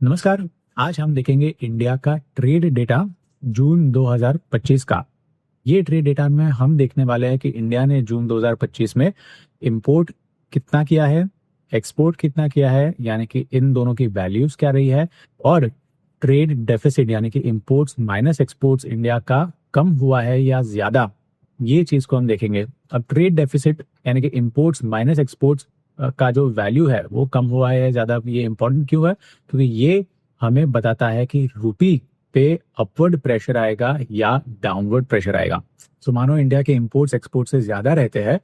नमस्कार। आज हम देखेंगे इंडिया का ट्रेड डेटा जून 2025 का। ये ट्रेड डेटा में हम देखने वाले हैं कि इंडिया ने जून 2025 में इंपोर्ट कितना किया है, एक्सपोर्ट कितना किया है, यानी कि इन दोनों की वैल्यूज क्या रही है, और ट्रेड डेफिसिट यानी कि इंपोर्ट्स माइनस एक्सपोर्ट्स इंडिया का कम हुआ है या ज्यादा, ये चीज को हम देखेंगे। अब ट्रेड डेफिसिट यानी कि इंपोर्ट्स माइनस एक्सपोर्ट्स का जो वैल्यू है वो कम हुआ है या ज्यादा, ये इंपॉर्टेंट क्यों है? क्योंकि ये हमें बताता है कि रुपी पे अपवर्ड प्रेशर आएगा या डाउनवर्ड प्रेशर आएगा। तो मानो इंडिया के इंपोर्ट्स एक्सपोर्ट से ज्यादा रहते हैं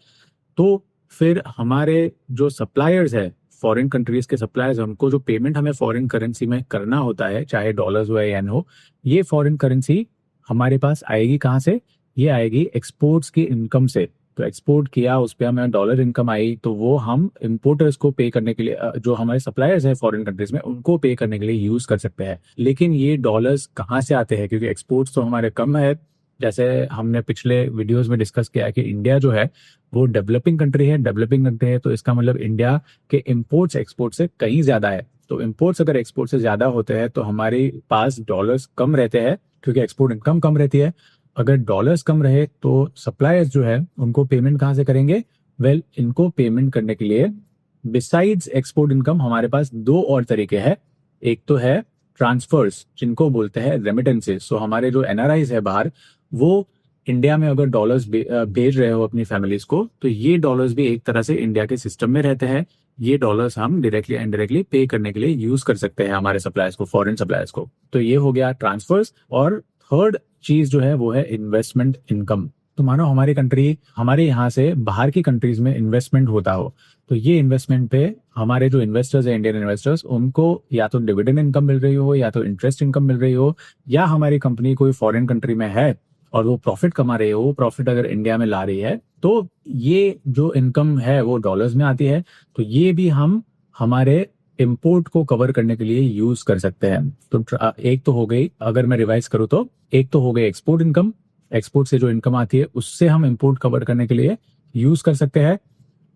तो फिर हमारे जो सप्लायर्स है, फॉरेन कंट्रीज के सप्लायर्स, हमको जो पेमेंट हमें फॉरेन करेंसी में करना होता है, चाहे डॉलर्स हो या एन हो, ये फॉरेन करेंसी हमारे पास आएगी कहाँ से? ये आएगी एक्सपोर्ट्स की इनकम से। तो एक्सपोर्ट किया, उस पर हमें डॉलर इनकम आई, तो वो हम इम्पोर्टर्स को पे करने के लिए, जो हमारे सप्लायर्स हैं फॉरेन कंट्रीज में, उनको पे करने के लिए यूज कर सकते हैं। लेकिन ये डॉलर्स कहाँ से आते हैं? क्योंकि एक्सपोर्ट्स तो हमारे कम है। जैसे हमने पिछले वीडियोस में डिस्कस किया है कि इंडिया जो है वो डेवलपिंग कंट्री है। डेवलपिंग कंट्री है तो इसका मतलब इंडिया के इम्पोर्ट्स एक्सपोर्ट से कहीं ज्यादा है। तो इम्पोर्ट्स अगर एक्सपोर्ट से ज्यादा होते हैं तो हमारे पास डॉलर्स कम रहते हैं, क्योंकि एक्सपोर्ट इनकम कम रहती है। अगर डॉलर्स कम रहे तो सप्लायर्स जो है उनको पेमेंट कहाँ से करेंगे? इनको पेमेंट करने के लिए बिसाइड्स एक्सपोर्ट इनकम हमारे पास दो और तरीके हैं। एक तो है ट्रांसफर्स, जिनको बोलते हैं रेमिटेंसेस। सो हमारे जो एनआरआईज है बाहर, वो इंडिया में अगर डॉलर्स भेज रहे हो अपनी फैमिलीज को, तो ये डॉलर्स भी एक तरह से इंडिया के सिस्टम में रहते हैं। ये डॉलर्स हम डायरेक्टली इनडायरेक्टली पे करने के लिए यूज कर सकते हैं हमारे सप्लायर्स को, फॉरेन सप्लायर्स को। तो ये हो गया ट्रांसफर्स। और थर्ड चीज जो है वो है इन्वेस्टमेंट इनकम। तो मानो हमारी कंट्री, हमारे यहाँ से बाहर की कंट्रीज में इन्वेस्टमेंट होता हो, तो ये इन्वेस्टमेंट पे हमारे जो इन्वेस्टर्स है, इंडियन इन्वेस्टर्स, उनको या तो डिविडेंड इनकम मिल रही हो, या तो इंटरेस्ट इनकम मिल रही हो, या हमारी कंपनी कोई फॉरेन कंट्री में है और वो प्रॉफिट कमा रही हो, वो प्रॉफिट अगर इंडिया में ला रही है, तो ये जो इनकम है वो डॉलर्स में आती है। तो ये भी हम हमारे इंपोर्ट को कवर करने के लिए यूज कर सकते हैं। तो एक तो हो गई, अगर मैं रिवाइज करूँ तो, एक तो हो गई एक्सपोर्ट इनकम। एक्सपोर्ट से जो इनकम आती है उससे हम इंपोर्ट कवर करने के लिए यूज कर सकते हैं।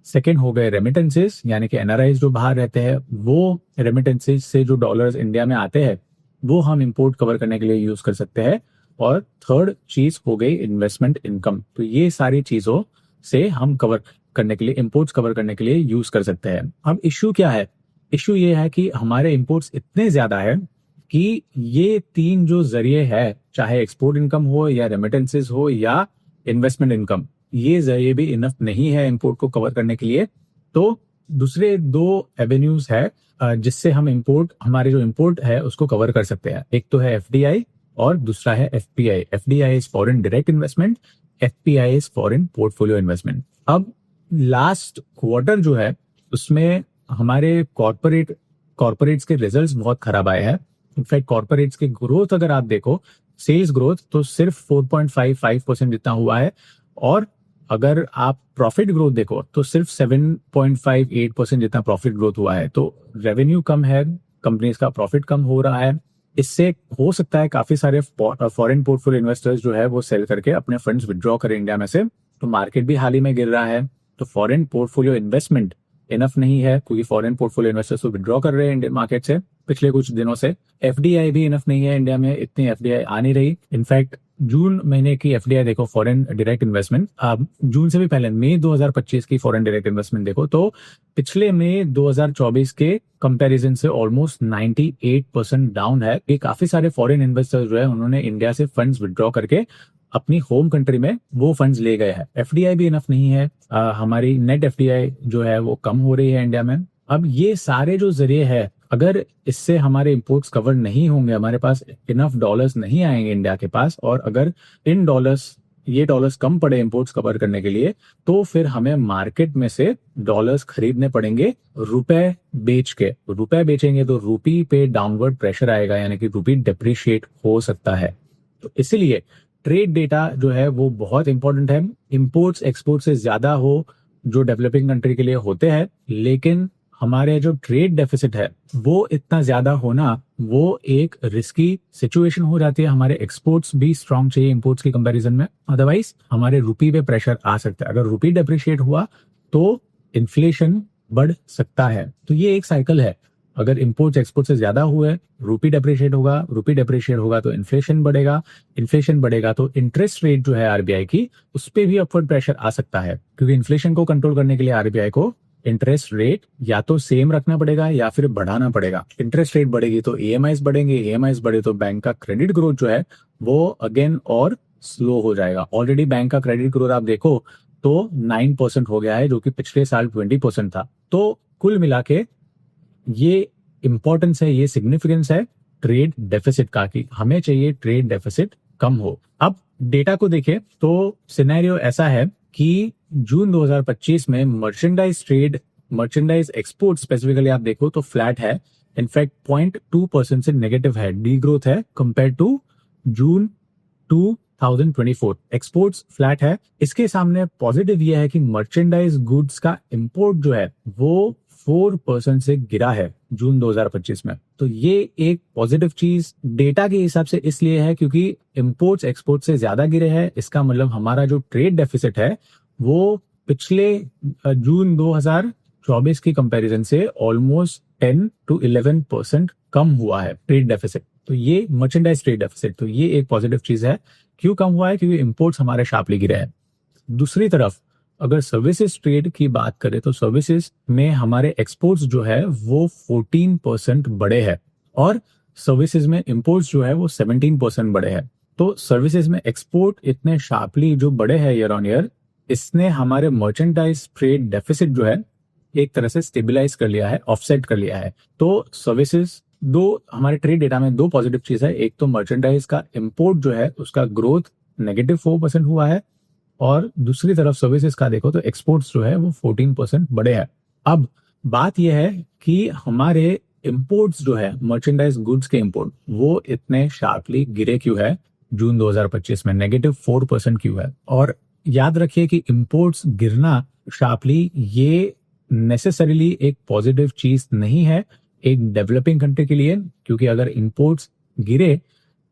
सेकेंड हो गए रेमिटेंसेस, यानी कि एनआरआईज जो बाहर रहते हैं, वो रेमिटेंसेस से जो डॉलर्स इंडिया में आते हैं वो हम इंपोर्ट कवर करने के लिए यूज कर सकते हैं। और थर्ड चीज हो गई इन्वेस्टमेंट इनकम। तो ये सारी चीजों से हम कवर करने के लिए, इंपोर्ट्स कवर करने के लिए यूज कर सकते हैं। अब इश्यू क्या है? इश्यू ये है कि हमारे इंपोर्ट्स इतने ज्यादा है कि ये तीन जो जरिए है, चाहे एक्सपोर्ट इनकम हो या रेमिटेंसेस हो या इन्वेस्टमेंट इनकम, ये जरिए भी इनफ नहीं है इंपोर्ट को कवर करने के लिए। तो दूसरे दो एवेन्यूज है जिससे हम इंपोर्ट, हमारे जो इंपोर्ट है उसको कवर कर सकते हैं। एक तो है एफडीआई और दूसरा है FPI. FDI is foreign direct investment, FPI is foreign portfolio investment. अब लास्ट क्वार्टर जो है उसमें हमारे कॉर्पोरेट्स के रिजल्ट्स बहुत खराब आए हैं। इनफैक्ट कॉर्पोरेट्स के ग्रोथ अगर आप देखो, सेल्स ग्रोथ तो सिर्फ 4.55% जितना हुआ है, और अगर आप प्रॉफिट ग्रोथ देखो तो सिर्फ 7.58% जितना प्रॉफिट ग्रोथ हुआ है। तो रेवेन्यू कम है, कंपनीज का प्रॉफिट कम हो रहा है। इससे हो सकता है काफी सारे फॉरेन पोर्टफोलियो इन्वेस्टर्स जो है वो सेल करके अपने फंड्स विड्रॉ करें इंडिया में से। तो मार्केट भी हाल ही में गिर रहा है। तो फॉरेन पोर्टफोलियो इन्वेस्टमेंट इनफ नहीं है, क्योंकि फॉरेन पोर्टफोलियो इन्वेस्टर्स तो विड्रॉ कर रहे हैं इंडियन मार्केट से पिछले कुछ दिनों से। एफडीआई भी इनफ नहीं है, इंडिया में इतनी एफडीआई आ नहीं रही। इनफैक्ट जून महीने की एफडीआई देखो, फॉरेन डायरेक्ट इन्वेस्टमेंट, अब जून से भी पहले मई 2025 की फॉरेन डायरेक्ट इन्वेस्टमेंट देखो तो पिछले मई 2024 के कंपैरिजन से ऑलमोस्ट 98% डाउन है। ये काफी सारे फॉरेन इन्वेस्टर्स जो है उन्होंने इंडिया से फंड्स विड्रॉ करके अपनी होम कंट्री में वो फंड्स ले गए हैं। एफडीआई भी इनफ नहीं है। हमारी नेट एफडीआई जो है वो कम हो रही है इंडिया में। अब ये सारे जो जरिए है, अगर इससे हमारे इंपोर्ट्स कवर नहीं होंगे, हमारे पास इनफ डॉलर्स नहीं आएंगे इंडिया के पास, और अगर ये डॉलर्स कम पड़े इंपोर्ट्स कवर करने के लिए, तो फिर हमें मार्केट में से डॉलर्स खरीदने पड़ेंगे रुपए बेच के। रुपए बेचेंगे तो रूपी पे डाउनवर्ड प्रेशर आएगा, यानी कि रूपी डिप्रिशिएट हो सकता है। तो इसीलिए ट्रेड डेटा जो है वो बहुत इंपॉर्टेंट है। इंपोर्ट्स एक्सपोर्ट से ज्यादा हो जो डेवलपिंग कंट्री के लिए होते हैं, लेकिन हमारे जो ट्रेड डेफिसिट है वो इतना ज्यादा होना, वो एक रिस्की सिचुएशन हो जाती है। हमारे एक्सपोर्ट्स भी स्ट्रांग चाहिए इंपोर्ट्स के कंपैरिजन में, अदरवाइज हमारे रुपी पे प्रेशर आ सकता है। अगर रुपी डेप्रिशिएट हुआ तो इन्फ्लेशन बढ़ सकता है। तो ये एक साइकिल है। अगर इम्पोर्ट एक्सपोर्ट से ज्यादा हुए, रूपी डेप्रिशिएट होगा तो इन्फ्लेशन बढ़ेगा, इन्फ्लेशन बढ़ेगा तो इंटरेस्ट रेट जो है आरबीआई की, उस पर भी अपवर्ड प्रेशर आ सकता है, क्योंकि इन्फ्लेशन को कंट्रोल करने के लिए आरबीआई को इंटरेस्ट रेट या तो सेम रखना पड़ेगा या फिर बढ़ाना पड़ेगा। इंटरेस्ट रेट बढ़ेगी तो ईएमआईस बढ़ेंगे, ईएमआईस बढ़े तो बैंक का क्रेडिट ग्रोथ जो है वो अगेन और स्लो हो जाएगा। ऑलरेडी बैंक का क्रेडिट ग्रोथ आप देखो तो 9% हो गया है, जो कि पिछले साल 20% था। तो कुल मिला के ये इंपॉर्टेंस है, ये सिग्निफिकेंस है ट्रेड डेफिसिट का, कि हमें चाहिए ट्रेड डेफिसिट कम हो। अब डेटा को देखें तो सिनेरियो ऐसा है कि जून 2025 में मर्चेंडाइज एक्सपोर्ट स्पेसिफिकली आप देखो तो फ्लैट है, इनफैक्ट 0.2% से नेगेटिव है, डी ग्रोथ है compare to June 2024। Exports flat है। इसके सामने पॉजिटिव यह है कि मर्चेंडाइज गुड्स का इंपोर्ट जो है वो 4% से गिरा है जून 2025 में। तो ये एक पॉजिटिव चीज डेटा के हिसाब से इसलिए है क्योंकि इंपोर्ट्स एक्सपोर्ट से ज्यादा गिरे हैं। इसका मतलब हमारा जो ट्रेड डेफिसिट है वो पिछले जून 2024 की कंपैरिजन से ऑलमोस्ट 10 to 11% कम हुआ है ट्रेड डेफिसिट। तो ये मर्चेंडाइज ट्रेड डेफिसिट, तो ये एक पॉजिटिव चीज है। क्यों कम हुआ है? क्योंकि इंपोर्ट्स हमारे शार्पली गिरे हैं। दूसरी तरफ अगर सर्विसेज ट्रेड की बात करें तो सर्विसेज में हमारे एक्सपोर्ट्स जो है वो 14% बढ़े हैं और सर्विसेज में इंपोर्ट्स जो है वो 17% बढ़े हैं। तो सर्विसेज में एक्सपोर्ट इतने शार्पली जो बढ़े हैं ईयर ऑन ईयर, इसने हमारे मर्चेंडाइज ट्रेड डेफिसिट जो है एक तरह से स्टेबलाइज कर लिया है, ऑफसेट कर लिया है। तो सर्विसेज हमारे ट्रेड डेटा में दो पॉजिटिव चीज है। एक तो मर्चेंडाइज का इंपोर्ट जो है उसका ग्रोथ -4% हुआ है और दूसरी तरफ सर्विसेज का देखो तो एक्सपोर्ट्स जो है वो 14% बढ़े हैं। अब बात यह है कि हमारे इंपोर्ट्स जो है मर्चेंडाइज गुड्स के इंपोर्ट वो इतने शार्पली गिरे क्यों है जून 2025 में, -4% क्यों है? और याद रखिए कि इंपोर्ट्स गिरना शार्पली ये नेसेसरीली एक पॉजिटिव चीज नहीं है एक डेवलपिंग कंट्री के लिए, क्योंकि अगर इंपोर्ट्स गिरे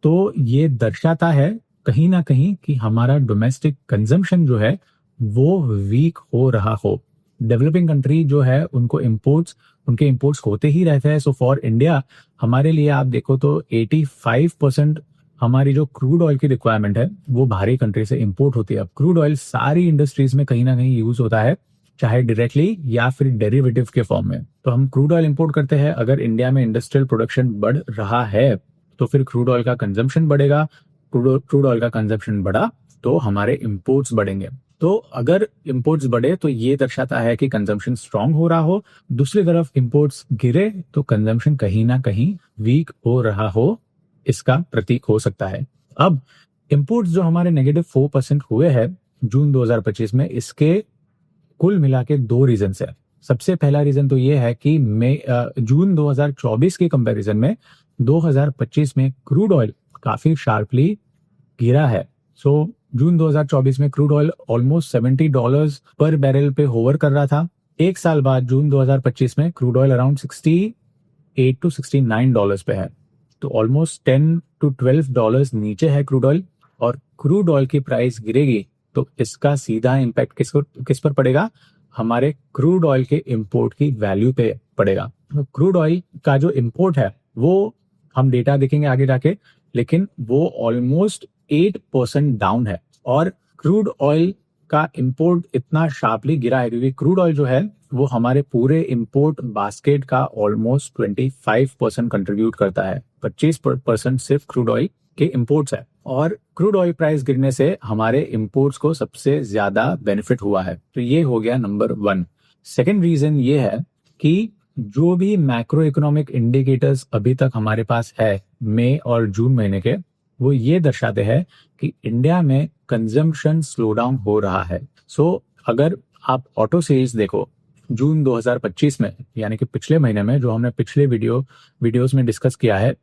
तो ये दर्शाता है कहीं ना कहीं कि हमारा डोमेस्टिक कंजम्पशन जो है वो वीक हो रहा हो। डेवलपिंग कंट्री जो है उनके इंपोर्ट्स होते ही रहते हैं। सो फॉर इंडिया हमारे लिए आप देखो तो 85% हमारी जो क्रूड ऑयल की रिक्वायरमेंट है वो बाहरी कंट्री से इंपोर्ट होती है। अब क्रूड ऑयल सारी इंडस्ट्रीज में कहीं ना कहीं यूज होता है, चाहे डायरेक्टली या फिर डेरिवेटिव के फॉर्म में। तो हम क्रूड ऑयल इंपोर्ट करते हैं। अगर इंडिया में इंडस्ट्रियल प्रोडक्शन बढ़ रहा है तो फिर क्रूड ऑयल का कंजम्पशन बढ़ेगा। क्रूड ऑयल का कंजम्पशन बढ़ा तो हमारे इंपोर्ट्स बढ़ेंगे। तो अगर इंपोर्ट्स बढ़े तो ये दर्शाता है कि कंजम्पशन स्ट्रांग हो रहा हो। दूसरी तरफ इंपोर्ट्स गिरे तो कंजम्पशन कहीं ना कहीं वीक हो रहा हो, इसका प्रतीक हो सकता है। अब इंपोर्ट्स जो हमारे -4% हुए हैं जून 2025 में, इसके कुल मिला के दो रीजन है। सबसे पहला रीजन तो ये है कि जून 2024 के कंपैरिजन में 2025 में क्रूड ऑयल काफी शार्पली गिरा है। सो जून 2024 में क्रूड ऑयल ऑलमोस्ट $70 पर बैरल पे होवर कर रहा था। एक साल बाद जून 2025 में क्रूड ऑयल अराउंड $68 to $69 पे है। तो ऑलमोस्ट $10 to $12 नीचे है क्रूड ऑयल। और क्रूड ऑयल की प्राइस गिरेगी तो इसका सीधा इम्पैक्ट किस पर पड़ेगा? हमारे क्रूड ऑयल के इंपोर्ट की वैल्यू पे पड़ेगा। तो क्रूड ऑयल का जो इंपोर्ट है वो हम डेटा देखेंगे आगे जाके, लेकिन वो ऑलमोस्ट 8% डाउन है। और क्रूड ऑयल का इंपोर्ट इतना शार्पली गिरा है क्योंकि क्रूड ऑयल जो है वो हमारे पूरे इंपोर्ट बास्केट का ऑलमोस्ट 25% कंट्रीब्यूट करता है। 25% सिर्फ क्रूड ऑयल के इंपोर्ट्स है और क्रूड ऑयल प्राइस गिरने से हमारे इंपोर्ट्स को सबसे ज्यादा बेनिफिट हुआ है। तो ये हो गया नंबर 1। सेकेंड रीजन ये है कि जो भी मैक्रो इकोनॉमिक इंडिकेटर्स अभी तक हमारे पास है मई और जून महीने के, वो ये दर्शाते हैं कि इंडिया में कंजम्पशन स्लो डाउन हो रहा है। सो अगर आप ऑटो सेल्स देखो जून 2025 में, यानी कि पिछले महीने में, जो हमने पिछले वीडियोस में डिस्कस किया है,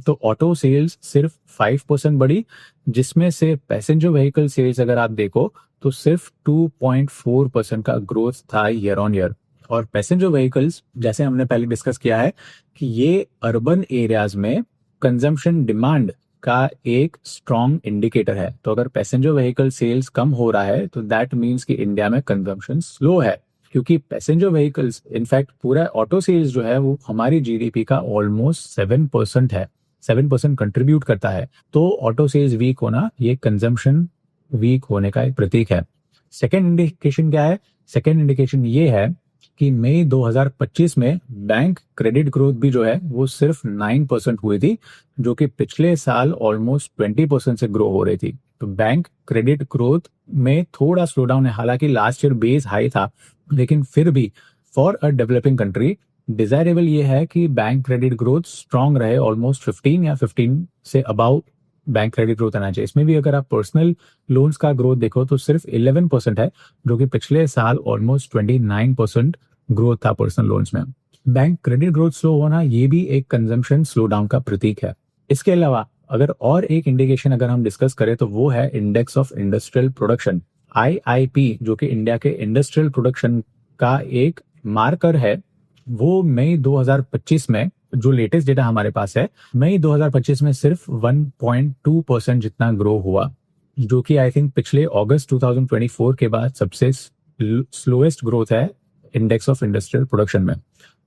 तो ऑटो सेल्स सिर्फ 5% बढ़ी, जिसमें से पैसेंजर व्हीकल सेल्स अगर आप देखो तो सिर्फ 2.4% का ग्रोथ था ईयर ऑन ईयर। और पैसेंजर व्हीकल्स जैसे हमने पहले डिस्कस किया है कि ये अर्बन एरियाज में कंजम्पशन डिमांड का एक स्ट्रॉन्ग इंडिकेटर है। तो अगर पैसेंजर व्हीकल सेल्स कम हो रहा है तो दैट मीन्स कि इंडिया में कंजम्पशन स्लो है। क्योंकि पैसेंजर व्हीकल्स, इनफैक्ट पूरा ऑटो सेल्स जो है वो हमारी जीडीपी का ऑलमोस्ट 7% है, 7% कंट्रीब्यूट करता है। तो ऑटो सेल्स वीक होना ये कंजम्पशन वीक होने का एक प्रतीक है। सेकेंड इंडिकेशन क्या है? सेकेंड इंडिकेशन ये है कि मई 2025 में बैंक क्रेडिट ग्रोथ भी जो है वो सिर्फ 9% हुई थी, जो कि पिछले साल ऑलमोस्ट 20% से ग्रो हो रही थी। तो बैंक क्रेडिट ग्रोथ में थोड़ा स्लो डाउन है, हालांकि लास्ट ईयर बेस हाई था, लेकिन फिर भी for a developing country desirable ये है कि बैंक क्रेडिट ग्रोथ स्ट्रांग रहे, ऑलमोस्ट 15 या 15 से अबाउ बैंक क्रेडिट ग्रोथ आना चाहिए। इसमें भी अगर आप पर्सनल लोन्स का ग्रोथ देखो तो सिर्फ 11% है, जो कि पिछले साल ऑलमोस्ट 29% ग्रोथ था पर्सनल लोन्स में। बैंक क्रेडिट ग्रोथ स्लो होना ये भी एक कंजम्पशन स्लो डाउन का प्रतीक है। इसके अलावा अगर और एक इंडिकेशन अगर हम डिस्कस करें तो वो है index of industrial production, IIP, जो कि इंडिया के इंडस्ट्रियल प्रोडक्शन का एक मार्कर है। वो मई 2025 में, जो लेटेस्ट डेटा हमारे पास है, मई 2025 में सिर्फ 1.2% जितना ग्रो हुआ, जो कि आई थिंक पिछले अगस्त 2024 के बाद सबसे स्लोएस्ट ग्रोथ है इंडेक्स ऑफ इंडस्ट्रियल प्रोडक्शन में।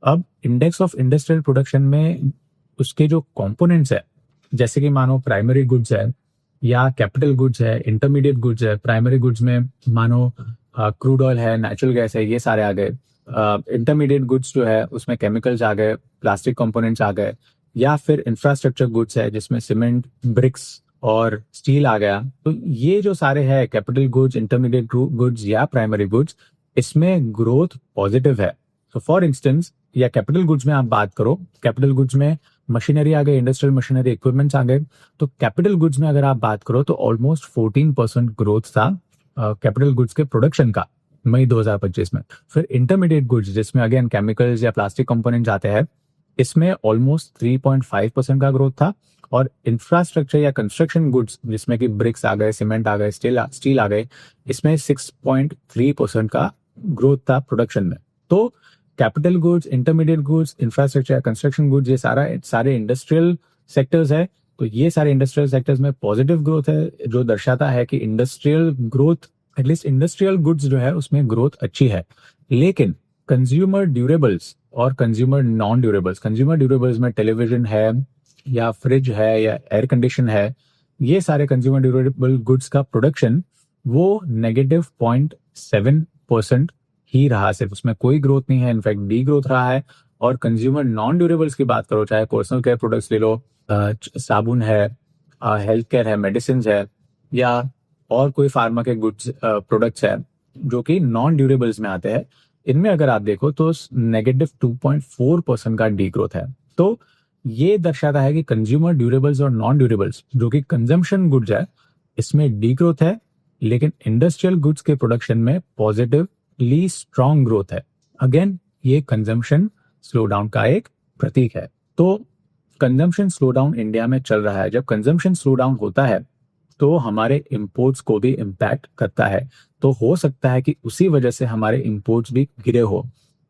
अब इंडेक्स ऑफ इंडस्ट्रियल प्रोडक्शन में उसके जो कंपोनेंट्स है, जैसे कि मानो प्राइमरी गुड्स है या कैपिटल गुड्स है, इंटरमीडिएट गुड्स है। प्राइमरी गुड्स में मानो क्रूड ऑयल है, नेचुरल गैस है, ये सारे आ गए। इंटरमीडिएट गुड्स जो है उसमें केमिकल्स आ गए, प्लास्टिक कंपोनेंट्स आ गए, या फिर इंफ्रास्ट्रक्चर गुड्स है जिसमें सीमेंट, ब्रिक्स और स्टील आ गया। तो ये जो सारे हैं कैपिटल गुड्स, इंटरमीडिएट गुड्स या प्राइमरी गुड्स, इसमें ग्रोथ पॉजिटिव है। तो फॉर इंस्टेंस, या कैपिटल गुड्स में आप बात करो, कैपिटल गुड्स में मशीनरी आ गए, इंडस्ट्रियल मशीनरी इक्विपमेंट्स आ गए। तो कैपिटल गुड्स में अगर आप बात करो तो ऑलमोस्ट 14% ग्रोथ था कैपिटल गुड्स के प्रोडक्शन का मई 2025 में। फिर इंटरमीडिएट गुड्स, जिसमें अगेन केमिकल्स या प्लास्टिक कंपोनेंट्स आते हैं, इसमें ऑलमोस्ट 3.5% का ग्रोथ था। और इंफ्रास्ट्रक्चर या कंस्ट्रक्शन गुड्स, जिसमें कि ब्रिक्स आ गए, सीमेंट आ गए, स्टील आ गए, इसमें 6.3% का ग्रोथ था प्रोडक्शन में। तो capital goods, intermediate goods, infrastructure या कंस्ट्रक्शन गुड्स, ये सारे इंडस्ट्रियल सेक्टर्स है। तो ये सारे इंडस्ट्रियल सेक्टर्स में पॉजिटिव ग्रोथ है, जो दर्शाता है कि industrial growth, at least industrial goods जो है उसमें ग्रोथ अच्छी है। लेकिन कंज्यूमर ड्यूरेबल्स और consumer non durables, consumer durables में टेलीविजन है या फ्रिज है या एयर कंडीशन है, ये सारे कंज्यूमर ड्यूरेबल गुड्स का प्रोडक्शन वो -0.7% ही रहा, सिर्फ उसमें कोई ग्रोथ नहीं है, इनफैक्ट डी ग्रोथ रहा है। और कंज्यूमर नॉन ड्यूरेबल्स की बात करो, चाहे पर्सनल केयर प्रोडक्ट्स ले लो, साबुन है, हेल्थ केयर है, मेडिसिन है, या और कोई फार्मा के गुड्स प्रोडक्ट्स है जो कि नॉन ड्यूरेबल्स में आते हैं, इनमें अगर आप देखो तो -2.4% का डी ग्रोथ है। तो ये दर्शाता है कि कंज्यूमर ड्यूरेबल्स और नॉन ड्यूरेबल्स, जो कि कंजम्पशन गुड्स है, इसमें डी ग्रोथ है, लेकिन इंडस्ट्रियल गुड्स के प्रोडक्शन में पॉजिटिवली स्ट्रॉन्ग ग्रोथ है। अगेन, ये कंजम्पशन स्लो डाउन का एक प्रतीक है। तो कंजम्पशन स्लो डाउन इंडिया में चल रहा है। जब कंजम्पशन स्लो डाउन होता है तो हमारे इंपोर्ट्स को भी इम्पैक्ट करता है। तो हो सकता है कि उसी वजह से हमारे इंपोर्ट्स भी गिरे हो।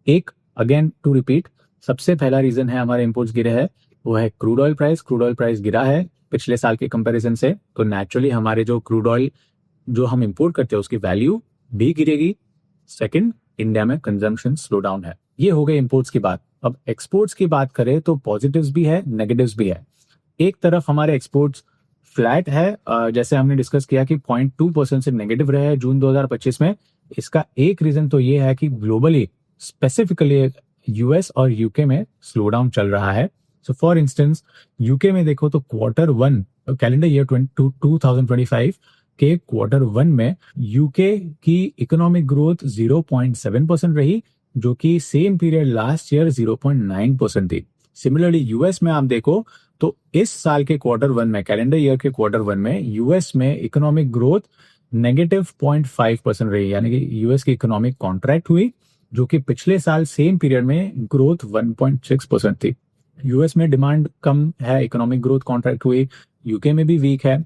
एक, अगेन टू रिपीट, सबसे पहला रीजन है हमारे इंपोर्ट्स गिरे हैं वो है crude oil price. Crude oil price गिरा है पिछले साल के कंपैरिजन से, तो नेचुरली हमारे जो क्रूड ऑयल जो हम इंपोर्ट करते हैं उसकी वैल्यू भी गिरेगी। सेकंड, इंडिया में कंजम्पशन स्लो डाउन है। ये हो गए इंपोर्ट्स की बात। अब एक्सपोर्ट्स की बात करें तो पॉजिटिव्स भी है, नेगेटिव्स भी है। एक तरफ हमारे एक्सपोर्ट्स फ्लैट है, जैसे हमने डिस्कस किया कि 0.2% से नेगेटिव रहे जून 2025 में। इसका एक रीजन तो ये है कि ग्लोबली, स्पेसिफिकली यूएस और यूके में स्लो डाउन चल रहा है। सो फॉर इंस्टेंस, यूके में देखो तो Q1 कैलेंडर ईयर 2025 के Q1 में यूके की इकोनॉमिक ग्रोथ 0.7% रही, जो कि सेम पीरियड लास्ट ईयर 0.9% थी। सिमिलरली यूएस में आप देखो तो इस साल के Q1 में, कैलेंडर ईयर के Q1 में यूएस में इकोनॉमिक ग्रोथ -0.5% रही, यानी कि यूएस की इकोनॉमिक कॉन्ट्रैक्ट हुई, जो कि पिछले साल सेम पीरियड में ग्रोथ 1.6% थी। यूएस में डिमांड कम है, इकोनॉमिक ग्रोथ कॉन्ट्रैक्ट हुई। यूके में भी वीक है।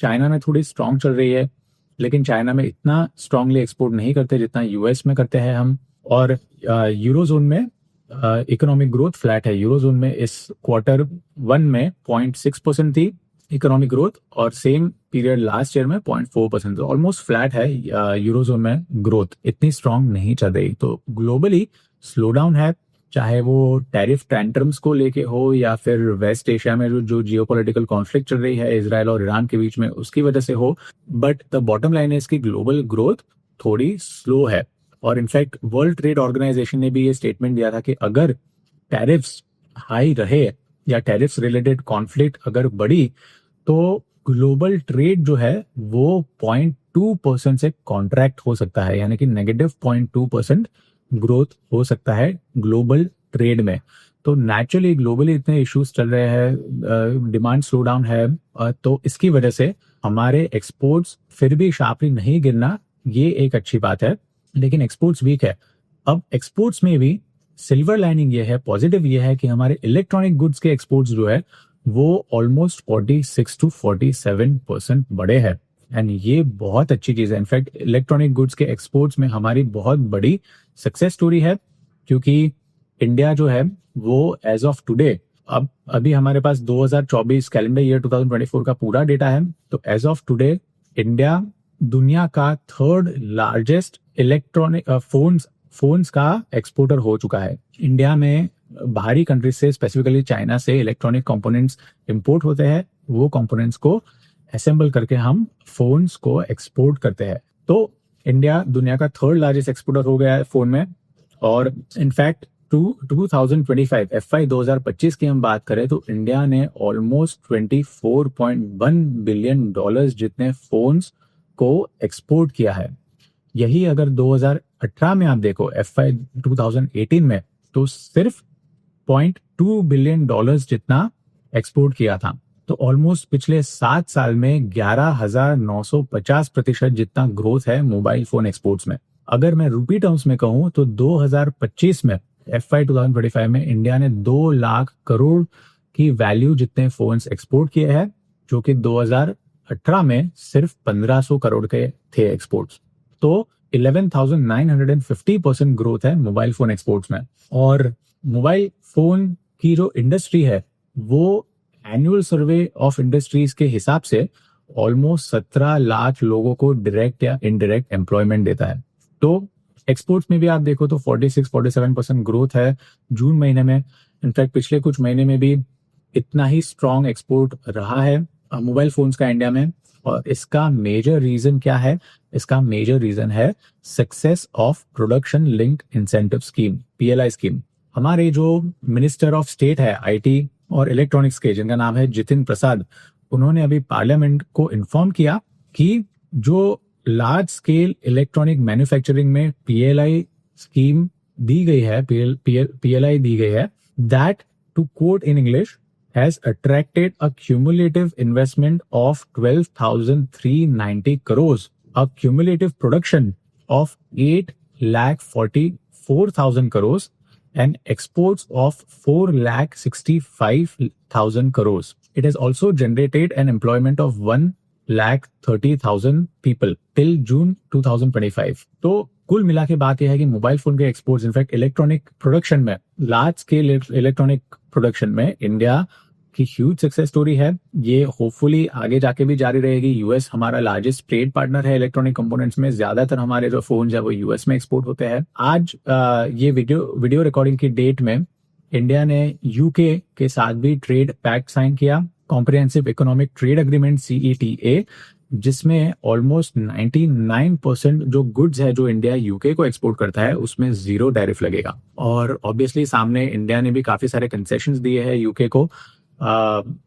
चाइना में थोड़ी स्ट्रांग चल रही है, लेकिन चाइना में इतना स्ट्रांगली एक्सपोर्ट नहीं करते जितना यूएस में करते हैं हम। और यूरोजोन में इकोनॉमिक ग्रोथ फ्लैट है। यूरोजोन में इस Q1 में 0.6% थी, इकोनॉमिक ग्रोथ, और सेम पीरियड लास्ट ईयर में 0.4%, ऑलमोस्ट फ्लैट है। यूरोजोन में ग्रोथ इतनी स्ट्रांग नहीं चल रही, तो ग्लोबली स्लो डाउन है, चाहे वो टैरिफ टेंट्रम्स को लेके हो या फिर वेस्ट एशिया में जो जियोपॉलिटिकल कॉन्फ्लिक्ट चल रही है इजराइल और ईरान के बीच में, उसकी वजह से हो। बट द बॉटम लाइन है इसकी ग्लोबल ग्रोथ थोड़ी स्लो है। और इनफैक्ट वर्ल्ड ट्रेड ऑर्गेनाइजेशन ने भी ये स्टेटमेंट दिया था कि अगर टैरिफ्स हाई रहे या टैरिफ्स रिलेटेड कॉन्फ्लिक्ट अगर बढ़ी तो ग्लोबल ट्रेड जो है वो 0.2% से कॉन्ट्रैक्ट हो सकता है, यानी कि नेगेटिव 0.2% ग्रोथ हो सकता है ग्लोबल ट्रेड में। तो नेचुरली ग्लोबली इतने इश्यूज चल रहे हैं, डिमांड स्लो डाउन है, तो इसकी वजह से हमारे एक्सपोर्ट्स फिर भी शार्पली नहीं गिरना, ये एक अच्छी बात है। लेकिन एक्सपोर्ट्स वीक है। अब एक्सपोर्ट्स में भी सिल्वर लाइनिंग ये है, पॉजिटिव ये है कि हमारे इलेक्ट्रॉनिक गुड्स के एक्सपोर्ट्स जो है वो ऑलमोस्ट 46 to 47% बढ़े हैं, एंड ये बहुत अच्छी चीज है। इनफैक्ट इलेक्ट्रॉनिक गुड्स के एक्सपोर्ट्स में हमारी बहुत बड़ी सक्सेस स्टोरी है, क्योंकि इंडिया जो है वो एज ऑफ टुडे, अब अभी हमारे पास 2024 कैलेंडर ईयर 2024 का पूरा डेटा है, तो एज ऑफ टुडे इंडिया दुनिया का थर्ड लार्जेस्ट इलेक्ट्रॉनिक फोन्स का एक्सपोर्टर हो चुका है। इंडिया में बाहरी कंट्रीज से, स्पेसिफिकली चाइना से इलेक्ट्रॉनिक कंपोनेंट्स इंपोर्ट होते हैं, वो कंपोनेंट्स को असेंबल करके हम फोन्स को एक्सपोर्ट करते हैं। तो इंडिया दुनिया का थर्ड लार्जेस्ट एक्सपोर्टर हो गया है फोन में। और इनफैक्ट 2025 FY 2025 की हम बात करें तो इंडिया ने ऑलमोस्ट $24.1 बिलियन जितने फोन्स को एक्सपोर्ट किया है। यही अगर 2018 में आप देखो FY 2018 में, तो सिर्फ $0.2 बिलियन जितना एक्सपोर्ट किया था। तो ऑलमोस्ट पिछले 7 साल में 11,950% जितना ग्रोथ है मोबाइल फोन एक्सपोर्ट्स में। अगर मैं रूपी टर्म्स में कहूं तो 2025 में FY 2025 में इंडिया ने 2 लाख करोड़ की वैल्यू जितने फोन्स एक्सपोर्ट किए हैं, जो कि 2018 में सिर्फ 1500 करोड़ के थे एक्सपोर्ट्स। तो 11,950% ग्रोथ है मोबाइल फोन एक्सपोर्ट्स में। और मोबाइल फोन की जो इंडस्ट्री है वो एनुअल सर्वे ऑफ इंडस्ट्रीज के हिसाब से ऑलमोस्ट 17 लाख लोगों को डायरेक्ट या इनडायरेक्ट एम्प्लॉयमेंट देता है। तो एक्सपोर्ट्स में भी आप देखो तो 46-47% ग्रोथ है जून महीने में। इनफैक्ट पिछले कुछ महीने में भी इतना ही स्ट्रॉन्ग एक्सपोर्ट रहा है मोबाइल फोन्स का इंडिया में। और इसका मेजर रीजन क्या है? इसका मेजर रीजन है success of production linked incentive scheme, PLI scheme. हमारे जो मिनिस्टर ऑफ स्टेट है IT और इलेक्ट्रॉनिक्स के, जिनका नाम है जितिन प्रसाद, उन्होंने अभी पार्लियामेंट को इन्फॉर्म किया कि जो लार्ज स्केल इलेक्ट्रॉनिक मैन्युफैक्चरिंग में PLI स्कीम दी गई है, PLI दी गई है, that to quote in English has attracted a cumulative investment of 12,390 crores, a cumulative production of 8,44,000 crores, and exports of 4,65,000 crores. It has also generated an employment of 1,30,000 people till June 2025. तो कुल मिला के बात यह है कि mobile phone के exports, in fact electronic production में, लार्ज स्केल इलेक्ट्रॉनिक प्रोडक्शन में इंडिया की ह्यूज सक्सेस स्टोरी है। ये होपफुली आगे जाके भी जारी रहेगी। यूएस हमारा लार्जेस्ट ट्रेड पार्टनर है इलेक्ट्रॉनिक कंपोनेंट्स में। ज्यादातर हमारे जो फोन है वो यूएस में एक्सपोर्ट होते हैं। आज ये वीडियो रिकॉर्डिंग की डेट में इंडिया ने यूके के साथ भी ट्रेड पैक्ट साइन किया, comprehensive economic trade agreement CETA, जिसमें ऑलमोस्ट 99% जो गुड्स है जो इंडिया यूके को एक्सपोर्ट करता है उसमें 0 टैरिफ लगेगा। और ऑब्वियसली सामने इंडिया ने भी काफी सारे कंसेशंस दिए हैं यूके को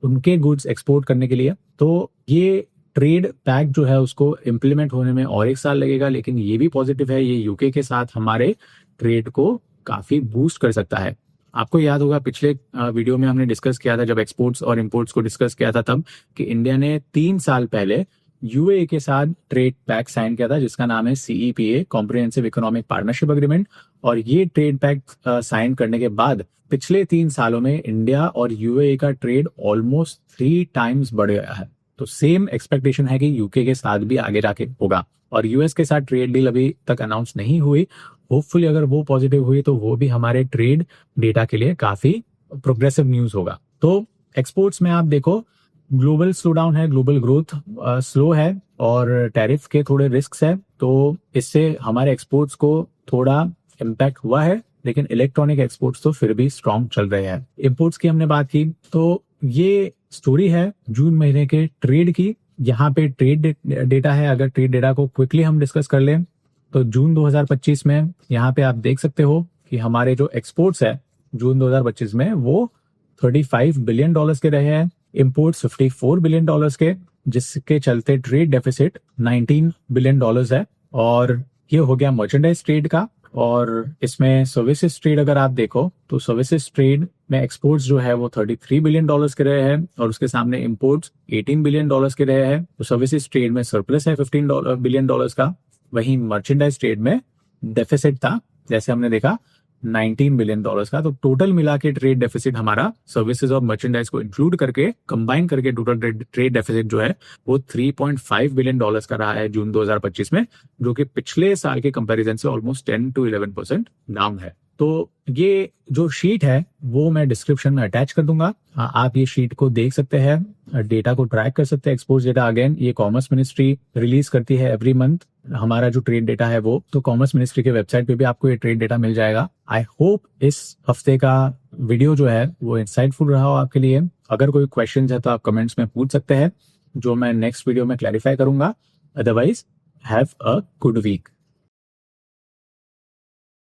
उनके गुड्स एक्सपोर्ट करने के लिए। तो ये ट्रेड पैक्ट जो है उसको इम्प्लीमेंट होने में और 1 साल लगेगा, लेकिन ये भी पॉजिटिव है, ये यूके के साथ हमारे ट्रेड को काफी बूस्ट कर सकता है। आपको याद होगा पिछले वीडियो में हमने डिस्कस किया था, जब एक्सपोर्ट्स और इंपोर्ट्स को डिस्कस किया था तब, कि इंडिया ने 3 साल पहले UAE के साथ ट्रेड पैक्ट साइन किया था जिसका नाम है CEPA, comprehensive economic partnership agreement. और ये ट्रेड पैक्ट साइन करने के बाद पिछले 3 सालों में इंडिया और UAE का ट्रेड ऑलमोस्ट 3 टाइम्स बढ़ गया है। तो सेम एक्सपेक्टेशन है कि यूके के साथ भी आगे जाके होगा। और यूएस के साथ ट्रेड डील अभी तक अनाउंस नहीं हुई, होपफुली अगर वो पॉजिटिव हुई तो वो भी हमारे ट्रेड डेटा के लिए काफी प्रोग्रेसिव न्यूज होगा। तो एक्सपोर्ट्स में आप देखो ग्लोबल स्लो डाउन है, ग्लोबल ग्रोथ स्लो है और टैरिफ के थोड़े रिस्क है, तो इससे हमारे एक्सपोर्ट्स को थोड़ा इम्पैक्ट हुआ है, लेकिन इलेक्ट्रॉनिक एक्सपोर्ट्स तो फिर भी स्ट्रांग चल रहे हैं। इंपोर्ट्स की हमने बात की, तो ये स्टोरी है जून महीने के ट्रेड की। यहाँ पे ट्रेड डेटा है, अगर ट्रेड डेटा को क्विकली हम डिस्कस कर लें तो जून 2025 में यहाँ पे आप देख सकते हो कि हमारे जो एक्सपोर्ट्स है जून 2025 में वो 35 बिलियन डॉलर्स के रहे हैं, इंपोर्ट्स 54 बिलियन डॉलर्स के, जिसके चलते ट्रेड डेफिसिट 19 बिलियन डॉलर्स है। और ये हो गया मर्चेंडाइज ट्रेड का। और इसमें सर्विसेज ट्रेड अगर आप देखो तो सर्विसेज ट्रेड में एक्सपोर्ट्स जो है वो 33 बिलियन डॉलर्स के रहे हैं और उसके सामने इंपोर्ट्स 18 बिलियन डॉलर्स के रहे हैं। तो सर्विसेज ट्रेड में सरप्लस है 15 बिलियन डॉलर्स का। वहीं मर्चेंडाइज ट्रेड में डेफिसिट था, जैसे हमने देखा 19 बिलियन डॉलर्स का। तो टोटल मिला के ट्रेड डेफिसिट हमारा सर्विसेज और मर्चेंडाइज को इंक्लूड करके कंबाइन करके टोटल ट्रेड डेफिसिट जो है वो 3.5 बिलियन डॉलर्स का रहा है जून 2025 में, जो कि पिछले साल के कंपैरिजन से ऑलमोस्ट 10 to 11% डाउन है। तो ये जो शीट है वो मैं डिस्क्रिप्शन में अटैच कर दूंगा, आप ये शीट को देख सकते हैं, डेटा को ट्रैक कर सकते हैं। एक्सपोर्ट डेटा अगेन ये कॉमर्स मिनिस्ट्री रिलीज करती है एवरी मंथ, हमारा जो ट्रेड डेटा है वो, तो कॉमर्स मिनिस्ट्री के वेबसाइट पे भी आपको ये ट्रेड डेटा मिल जाएगा। आई होप इस हफ्ते का वीडियो जो है वो इंसाइटफुल रहा हो आपके लिए। अगर कोई क्वेश्चन है तो आप कमेंट्स में पूछ सकते हैं, जो मैं नेक्स्ट वीडियो में क्लैरिफाई करूंगा। Otherwise have a good week.